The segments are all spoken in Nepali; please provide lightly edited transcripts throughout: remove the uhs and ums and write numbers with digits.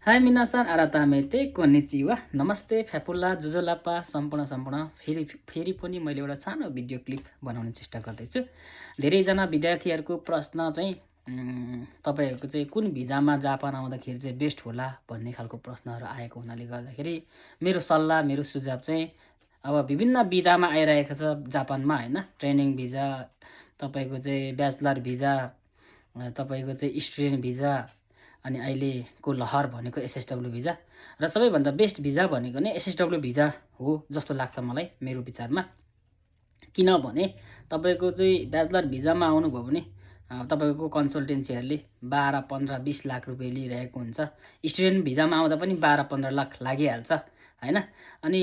हाई मिनासान आरातामेते कोनिचिवा नमस्ते फ्यापुल्ला जुजोलापा सम्पूर्ण फेरि पनि मैले एउटा सानो भिडियो क्लिप बनाउने चेष्टा गर्दैछु। धेरैजना विद्यार्थीहरूको प्रश्न चाहिँ तपाईहरुको चाहिँ कुन भिजामा जापान आउँदाखेरि चाहिँ बेस्ट होला भन्ने खालको प्रश्नहरू आएको हुनाले गर्दाखेरि मेरो सल्लाह मेरो सुझाव चाहिँ अब विभिन्न भिजामा आइरहेको छ जापानमा हैन। ट्रेनिङ भिजा, तपाईको चाहिँ ब्याचलर भिजा, तपाईको चाहिँ स्टुडेन्ट भिजा, अनि अहिलेको लहर भनेको एसएसडब्ल्यू भिजा र सबैभन्दा बेस्ट भिजा भनेको नै एसएसडब्ल्यू भिजा हो जस्तो लाग्छ मलाई मेरो विचारमा। किनभने तपाईको चाहिँ ब्याचलर भिजामा आउनुभयो भने तपाईको कन्सल्टेन्सीहरुले 12, 15, 20 लाख रुपैयाँ लिइरहेको हुन्छ। स्टुडेन्ट भिजामा आउँदा पनि 12, 15 लाख लागिहाल्छ हैन। अनि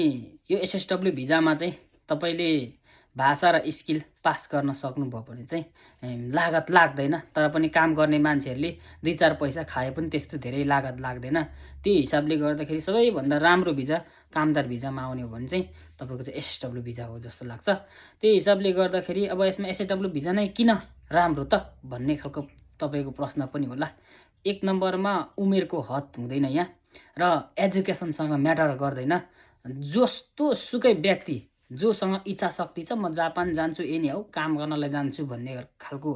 यो एसएसडब्ल्यू भिजामा चाहिँ तपाईले भाषा र स्किल पास गर्न सक्नुभयो भने चाहिँ लागत लाग्दैन। तर पनि काम गर्ने मान्छेहरुले 2-4 पैसा खाए पनि त्यस्तो धेरै लागत लाग्दैन। त्यही हिसाबले गर्दाखेरि सबैभन्दा राम्रो भिजा कामदार भिजामा आउने हो भने चाहिँ तपाईको चाहिँ एसएसडब्ल्यू भिजा हो जस्तो लाग्छ। त्यही हिसाबले गर्दाखेरि अब यसमा एसएसडब्ल्यू भिजा नै किन राम्रो त भन्ने खालको तपाईको प्रश्न पनि होला। एक नम्बरमा उमेरको हद हुँदैन यहाँ र एजुकेसनसँग म्याटर गर्दैन। जस्तो सुकै व्यक्ति जोसँग इच्छा शक्ति छ म जापान जान्छु एनी हाउ काम गर्नलाई जान्छु भन्ने खालको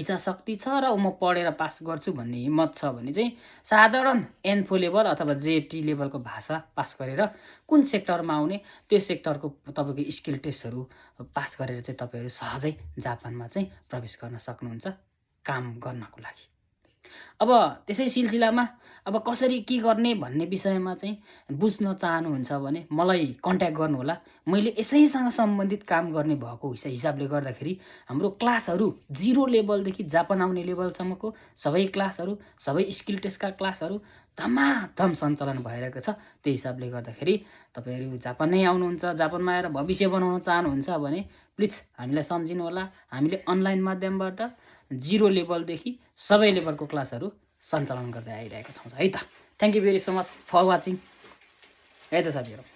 इच्छा शक्ति छ र म पढेर पास गर्छु भन्ने हिम्मत छ भने चाहिँ साधारण एन्फो लेभल अथवा जेएफटी लेभलको भाषा पास गरेर कुन सेक्टरमा आउने त्यो सेक्टरको तपाईको स्किल टेस्टहरु पास गरेर चाहिँ तपाईहरु सहजै जापानमा चाहिँ प्रवेश गर्न सक्नुहुन्छ काम गर्नको लागि। अब त्यसै सिलसिलामा अब कसरी के गर्ने भन्ने विषयमा चाहिँ बुझ्न चाहनुहुन्छ भने मलाई कन्ट्याक्ट गर्नु होला। मैले यसैसँग सम्बन्धित काम गर्ने भएको हिसाबले गर्दाखेरि हाम्रो क्लासहरु 0 लेभलदेखि जापान आउने लेभलसम्मको सबै क्लासहरु सबै स्किल टेस्टका क्लासहरु धमाधम सञ्चालन भइरहेको छ। त्यही हिसाबले गर्दाखेरि तपाईहरु जापान नै आउनुहुन्छ, जापानमा आएर भविष्य बनाउन चाहनुहुन्छ भने प्लिज हामीलाई सम्झिनु होला। हामीले अनलाइन माध्यमबाट 0 लेभलदेखि सबै लेभलको क्लासहरु सञ्चालन गर्दै आइरहेका छौं है त। Thank you very so much for watching है त साथीहरु।